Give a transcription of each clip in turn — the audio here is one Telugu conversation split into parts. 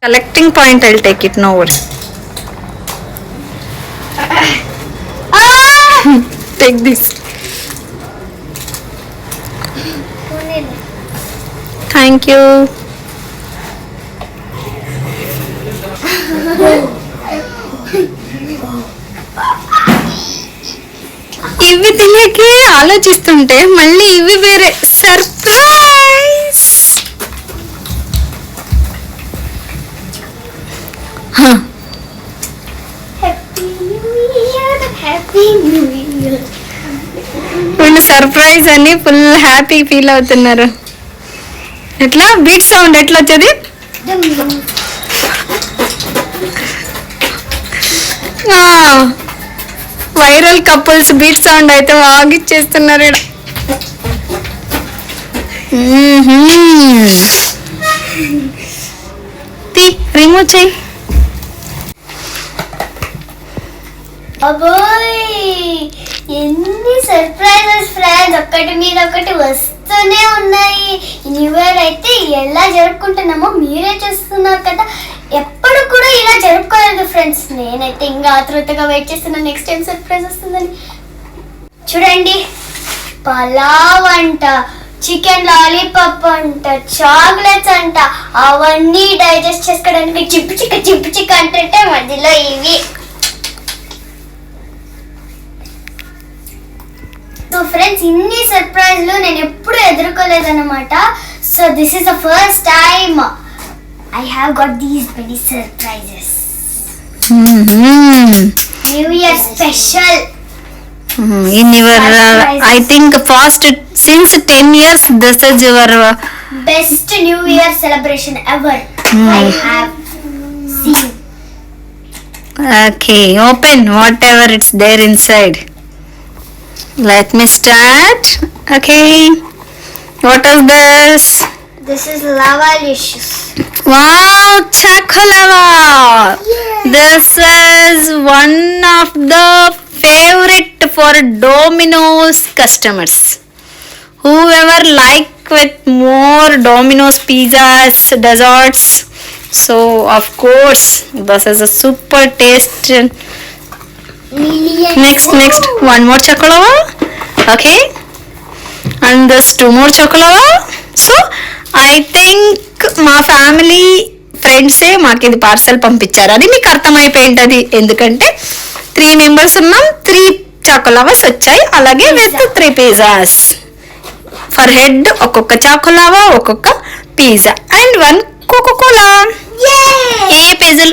Collecting point, I'll take it, no worry. Take this. Thank you. ఇవి తినేకి ఆలోచిస్తుంటే మళ్ళీ ఇవి వేరే సర్ప్రైజ్. వీళ్ళు సర్ప్రైజ్ అని ఫుల్ హ్యాపీ ఫీల్ అవుతున్నారు. ఎట్లా బీట్ సౌండ్ ఎట్లా వచ్చేది? వైరల్ కపుల్స్ బీట్ సౌండ్ అయితే వాగిచ్చేస్తున్నారు ఇక్కడ. రిమూవ్ చేయి. ఎన్ని సర్ప్రైజెస్ ఫ్రెండ్స్, ఒక్కటి మీద ఒకటి వస్తూనే ఉన్నాయి. న్యూ ఇయర్ అయితే ఎలా జరుపుకుంటున్నామో మీరే చూస్తున్నారు కదా. ఎప్పుడు కూడా ఇలా జరుపుకోలేదు ఫ్రెండ్స్. నేనైతే ఇంకా ఆతృతగా వెయిట్ చేస్తున్నా నెక్స్ట్ టైం సర్ప్రైజ్ వస్తుందని. చూడండి, పలావ్ అంట, చికెన్ లాలీపాప్ అంట, చాక్లెట్స్ అంట, అవన్నీ డైజెస్ట్ చేసుకోవడానికి చిప్పు చిక్క అంటే మధ్యలో ఇవి. సో ఫ్రెండ్స్, ఇన్ని సర్ప్రైజ్లు నేను ఎప్పుడు ఎదుర్కోలేదన్నమాట. So this is the first time I have got these many surprises. New Year special. In your, I think first since 10 years, this is your best New Year celebration ever I have seen. Okay, open whatever it's there inside. Let me start. Okay, what is this? This is Lavalicious. Wow, Chocolava! Yeah. This is one of the favorite for Domino's customers. Whoever like with more Domino's pizzas, desserts. So of course, this is a super taste. Next, one more Chocolava. Okay, and this two more Chocolava. So I think మా ఫ్యామిలీ ఫ్రెండ్సే మాకు ఇది పార్సల్ పంపించారు. అది మీకు అర్థమైపోయింటది, ఎందుకంటే 3 members ఉన్నాం. 3 చాకోలావాస్ వచ్చాయి, అలాగే విత్ 3 pizzas ఫర్ హెడ్. ఒక్కొక్క చాకోలావా, ఒక్కొక్క పిజ్జా అండ్ 1 కోకోకోలా. ఏ pizza?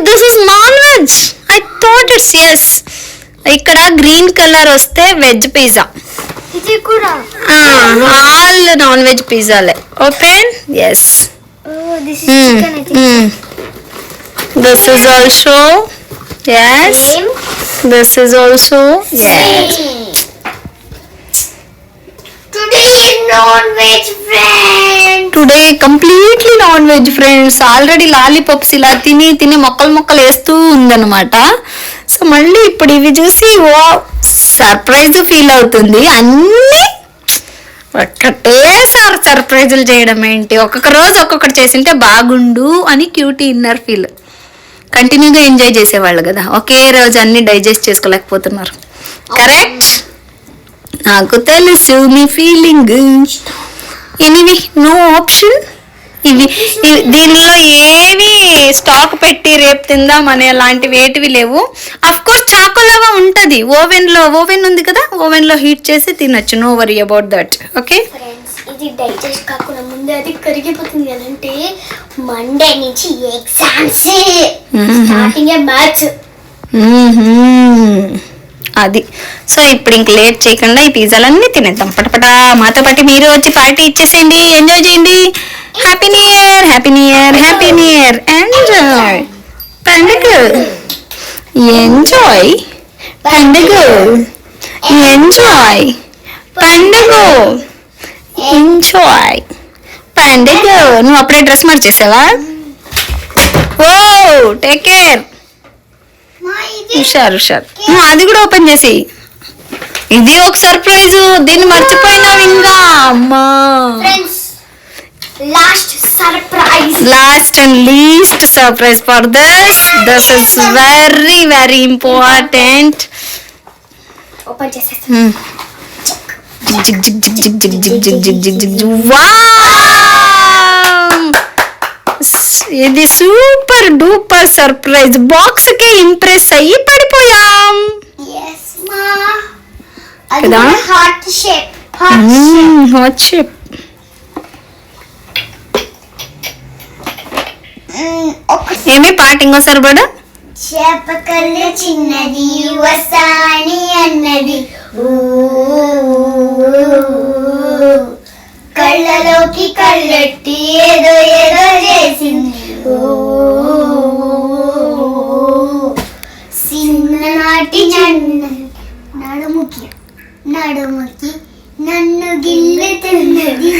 This is non veg. I thought it's yes. ఇక్కడ గ్రీన్ కలర్ వస్తే వెజ్ పిజ్జా. ఇది కూడా ఆల్ నాన్ వెజ్ పిజ్జాలే. Open. Yes, this is chicken I think. This is also yes. Same. This is also yes. Today non-veg friends. Today completely non-veg friends. Already lollipops ఇలా తిని మొక్కలు వేస్తూ ఉందన్నమాట. సో మళ్ళీ ఇప్పుడు ఇవి చూసి సర్ప్రైజ్ ఫీల్ అవుతుంది. అన్నీ ఒక్కటేసారి సర్ప్రైజులు చేయడం ఏంటి, ఒక్కొక్క రోజు ఒక్కొక్కటి చేసింటే బాగుండు అని క్యూటీ ఇన్నర్ ఫీల్. కంటిన్యూగా ఎంజాయ్ చేసేవాళ్ళు కదా, ఒకే రోజు అన్ని డైజెస్ట్ చేసుకోలేకపోతున్నారు. కరెక్ట్, నాకు తెలుసు మీ ఫీలింగ్. Anyway no option. ఇవి దీనిలో ఏవి స్టాక్ పెట్టి రేపు తిందాం అనే అలాంటివి ఏటివి లేవు. అఫ్ కోర్స్ చాకోలావా ఉంటుంది, ఓవెన్ ఉంది కదా, ఓవెన్ లో హీట్ చేసి తినొచ్చు. No worry about that. Okay friends, ఇది డైజెస్ట్ కాకుండా ముందే అది కరిగిపోతుంది. అంటే మండే నుంచి ఎగ్జామ్స్, స్టార్టింగ్ మ్యాథ్స్. అది. సో ఇప్పుడు ఇంక లేట్ చేయకుండా ఈ పిజ్జాలన్నీ తినేద్దాం పటపట. మాతో పాటు మీరు వచ్చి పార్టీ ఇచ్చేసేయండి, ఎంజాయ్ చేయండి. Happy new year, happy new year, happy new year. Enjoy పండుగ, ఎంజాయ్ పండుగ, ఎంజాయ్ పండుగ, ఎంజాయ్ పండుగ. నువ్వు అప్పుడే డ్రెస్ మార్చేసావా? ఓ టేక్ కేర్. హుషారు. నువ్వు అది కూడా ఓపెన్ చేసి. ఇది ఒక సర్ప్రైజ్, దీన్ని మర్చిపోయినావు ఇంకా. అమ్మా last surprise. Last and least surprise for this. This is very, very important. Open చేసేసి Jig, jig, jig, jig, jig, jig, jig, jig, jig, jig, jig. Wow! ఇది సూపర్ డూపర్ సర్ప్రైజ్. బాక్స్ కి ఇంప్రెస్ అయ్యి పడిపోయాం yes మా. అది కదా? Heart shape. Hot shape. ఏమి పాట ఇంకోసారి పడు. చేపకల్లు చిన్నది వసాని అన్నది కళ్ళలోకి కళ్ళెట్టి ఏదో ఏదో చేసింది చిన్ననాటి నడుముకి నన్ను గిల్లుతున్నది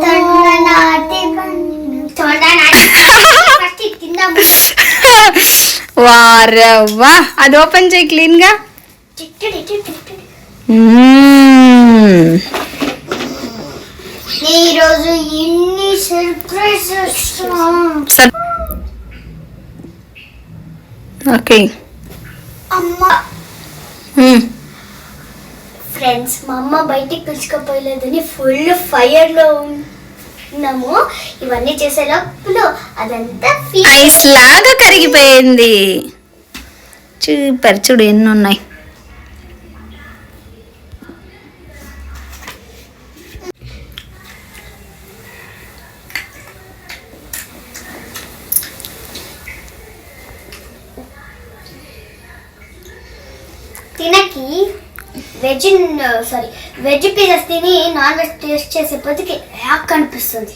తొండనాటి ఫస్ట్ తిందాము. వారవ్వా, అది ఓపెన్ చేయి క్లీన్ గా. ఈరోజు ఎన్ని సర్ప్రైజెస్. ఓకే అమ్మ ఫ్రెండ్స్, మా అమ్మ బయటికి పిలుచుకోపోయలేదని ఫుల్ ఫైర్ లో ఉన్నాము. ఇవన్నీ చేసే లోపల అదంతా ఐస్ లాగా కరిగిపోయింది. సూపర్, చూడు ఎన్ని ఉన్నాయి. తినకి వెజ్ పిజ్జాస్ తిని నాన్ వెజ్ టేస్ట్ చేసే పొద్దుకి యాక్ అనిపిస్తుంది.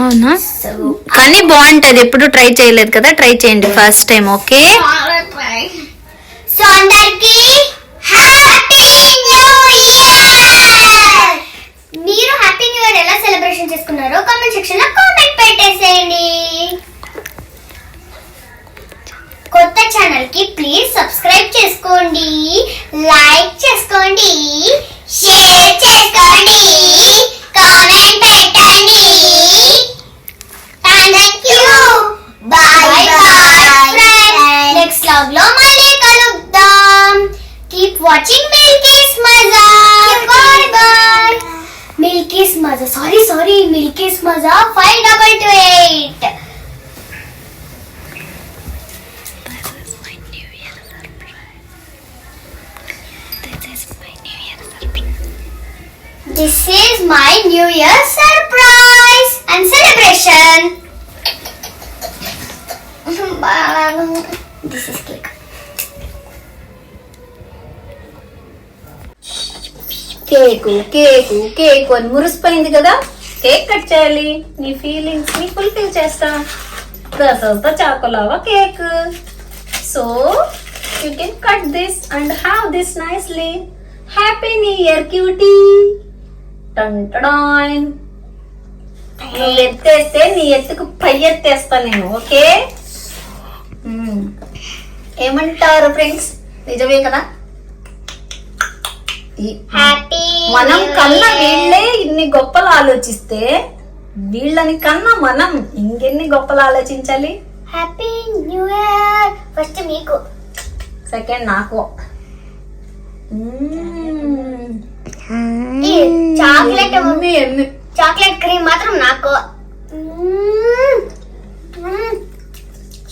అవునా? కానీ బాగుంటది. ఎప్పుడు ట్రై చేయలేదు కదా, ట్రై చేయండి ఫస్ట్ టైం. ఓకే, సో అందరికి హ్యాపీ న్యూ ఇయర్. మీరు హ్యాపీ న్యూ ఇయర్ ఎలా సెలబ్రేషన్ చేసుకున్నారో కామెంట్ సెక్షన్ లో కామెంట్ పెట్టేసేయండి. కొత్త ఛానల్ కి ప్లీజ్ సబ్స్క్రైబ్ చేసుకోండి, లైక్ చేసుకోండి, షేర్ చేసుకోండి, కామెంట్ పెట్టండి. Thank you. By by. Next vlog లో మళ్ళీ కలుద్దాం. కీప్ వాచింగ్ మిల్కీస్ మజా. By by. మిల్కీస్ మజా, సారీ మిల్కీస్ మజా 5228. This is my New Year surprise and celebration. This is cake. Cake cake cake అని మురిసిపోయింది కదా. కేక్ కట్ చేయాలి. నీ ఫీలింగ్స్ ని ఫుల్ఫిల్ చేస్తా. This is the choco lava cake. So you can cut this and have this nicely. Happy new year cutie. టంటడాన్. నువ్వు ఎత్తేస్తే నీ ఎత్తుకు పై ఎత్తేస్తా నేను. ఓకే, ఏమంటారు ఫ్రెండ్స్? నిజమే కదా. Happy మనం కన్నా వీళ్ళే ఇన్ని గొప్పలు ఆలోచిస్తే వీళ్ళని కన్నా మనం ఇంకెన్ని గొప్పలు ఆలోచించాలి. Happy new year. ఫస్ట్ మీకు, సెకండ్ నాకు. చాక్లెట్ ఎమ్మి ఎమ్మి. చాక్లెట్ క్రీమ్ మాత్రం నాకు.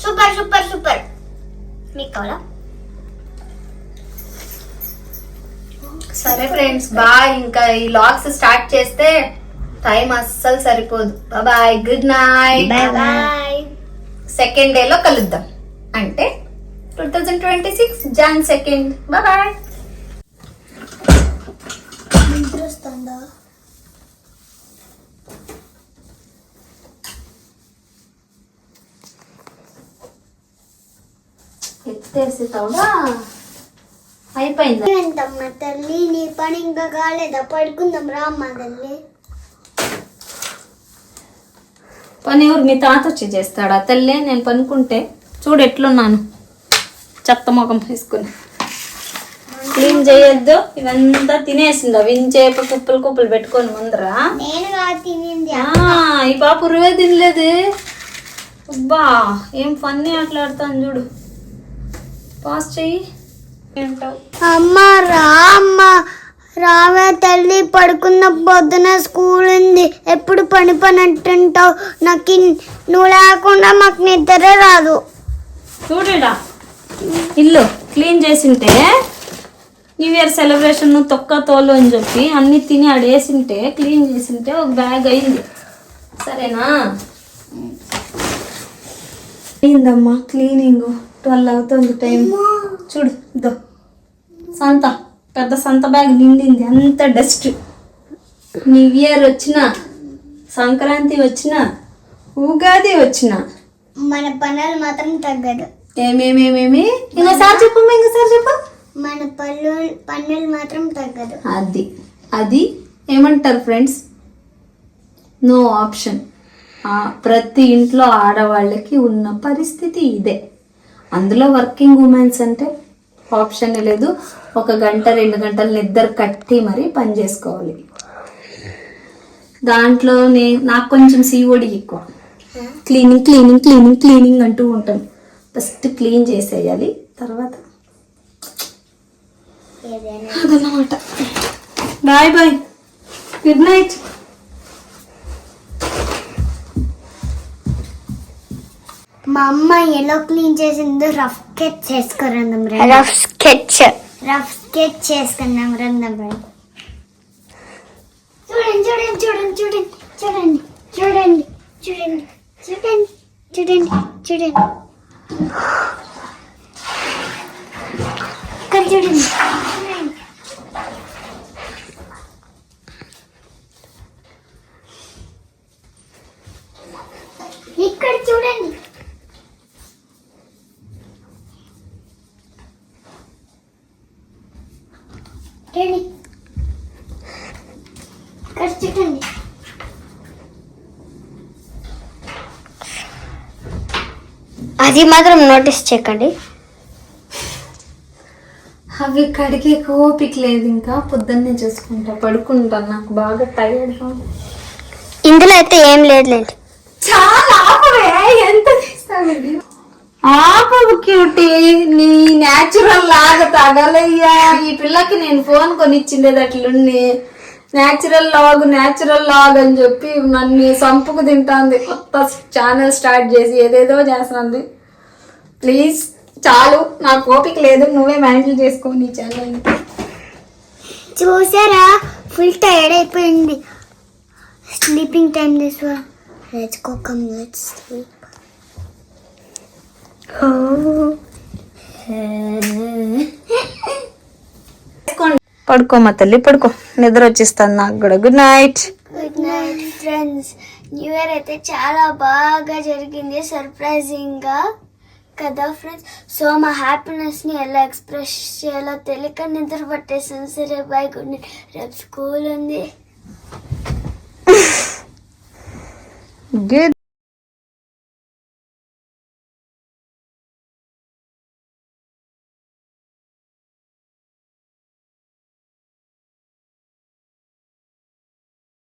Super super super. మీకు కావాలా? సరే ఫ్రెండ్స్, బాయ్. ఇంకా ఈ లాగ్స్ స్టార్ట్ చేస్తే టైం అస్సలు సరిపోదు. Bye, good night. Bye. Second day లో కలుద్దాం, అంటే 2026 Jan 2. బాయ్. వస్తుందా? ఎత్తేసి తోడా అయిపోయింది. ఏంటమ్మా తల్లి, నీ పని ఇంకా కాలేదా? పడుకుందాం రా అమ్మా తల్లి. పని ఎవరు? మీ తాత వచ్చి చేస్తాడా తల్లి? నేను పనుకుంటే చూడు ఎట్లున్నాను, చెత్త మొఖం వేసుకుని. క్లీన్ ఏం చేయొద్దు, ఇవంతా తినేసిందా వించేపు కుప్పలు కుప్పలు పెట్టుకొని ముందరా. నేను తినింది. ఈ పాప ఉరువే తినలేదు. అబ్బా ఏం ఫన్నీ ఆటలాడుతాను చూడు. పాస్ చెయ్యి. ఏంటావు అమ్మ రావే తల్లి, పడుకున్న పొద్దున స్కూల్ ఉంది, ఎప్పుడు పని అంటుంటావు. నాకు నువ్వు లేకుండా మాకు నిద్ర రాదు. చూడడా ఇల్లు క్లీన్ చేసింటే న్యూ ఇయర్ సెలబ్రేషన్ తొక్క తోలు అని చెప్పి అన్ని తిని ఆడేసింటే క్లీన్ చేసింటే ఒక బ్యాగ్ అయింది. సరేనా? అయిందమ్మా క్లీనింగ్. 12 అవుతుంది టైం. చూడు ఇదో సంత, పెద్ద సంత బ్యాగ్ నిండింది, అంత డస్ట్. న్యూ ఇయర్ వచ్చిన, సంక్రాంతి వచ్చిన, ఉగాది వచ్చిన మన పనులు మాత్రం తగ్గదు. ఏమేమేమేమి ఇంకోసారి చెప్పమ్మా, ఇంకోసారి చెప్ప. మన పనులు మాత్రం తగ్గదు. అది ఏమంటారు ఫ్రెండ్స్, నో ఆప్షన్. ప్రతి ఇంట్లో ఆడవాళ్ళకి ఉన్న పరిస్థితి ఇదే. అందులో వర్కింగ్ ఉమెన్స్ అంటే ఆప్షన్ లేదు. 1 గంట 2 గంటలు నిద్ర కట్టి మరీ పని చేసుకోవాలి. దాంట్లో నాకు కొంచెం సిఓడి ఎక్కువ. క్లీనింగ్ క్లీనింగ్ క్లీనింగ్ క్లీనింగ్ అంటూ ఉంటాను. ఫస్ట్ క్లీన్ చేసేయాలి, తర్వాత అదన్నమాట. Bye bye, good night. మా అమ్మ ఎలా క్లీన్ చేసిందో రఫ్ స్కెచ్ చేసుకున్నాం. రఫ్ స్కెచ్ చేసుకున్నాం రందం. చూడండి చూడండి చూడండి చూడండి చూడండి చూడండి చూడండి చూడండి చూడండి చూడండి ఇక్కడ చూడండి. ఇక్కడ చూడండి. ఇక్కడ చూడండి. అది మాత్రం నోటీస్ చేయకండి. అవి కడిగే ఓపిక లేదు, ఇంకా పొద్దున్నే చూసుకుంటా పడుకుంటాను. నాకు బాగా టైర్డ్గా. ఇందులో అయితే ఏం లేదులేండి. చాలా ఆపవే, ఎంత తీస్తావు? ఆపవు క్యూటీ, నీ న్యాచురల్ లాగా తగలయ్యా. ఈ పిల్లకి నేను ఫోన్ కొనిచ్చిండేది అట్లుండి న్యాచురల్ లాగ్ అని చెప్పి నన్ను సంపుకు తింటాంది. కొత్త ఛానల్ స్టార్ట్ చేసి ఏదేదో చేస్తుంది. ప్లీజ్ చాలు, నాకు ఓపిక లేదు, నువ్వే మేనేజ్ చేసుకో నీ ఛానల్. చూసారా, ఫుల్ టైర్డ్ అయిపోయింది. Sleeping time this one. Let's go, come let's sleep. పడుకోమా తల్లి, పడుకో, నిద్ర వచ్చేస్తాను నాకు కూడా. Good night. Good night friends. New year అయితే చాలా బాగా జరిగింది, సర్ప్రైజింగ్ గా కదా ఫ్రెండ్స్. సో మా హ్యాపీనెస్ ని ఎలా ఎక్స్ప్రెస్ చేయాలో తెలియక నిద్ర పట్టేసాను. సరే బాయ్, గుడ్ నైట్. రేపు స్కూల్ ఉంది. గుడ్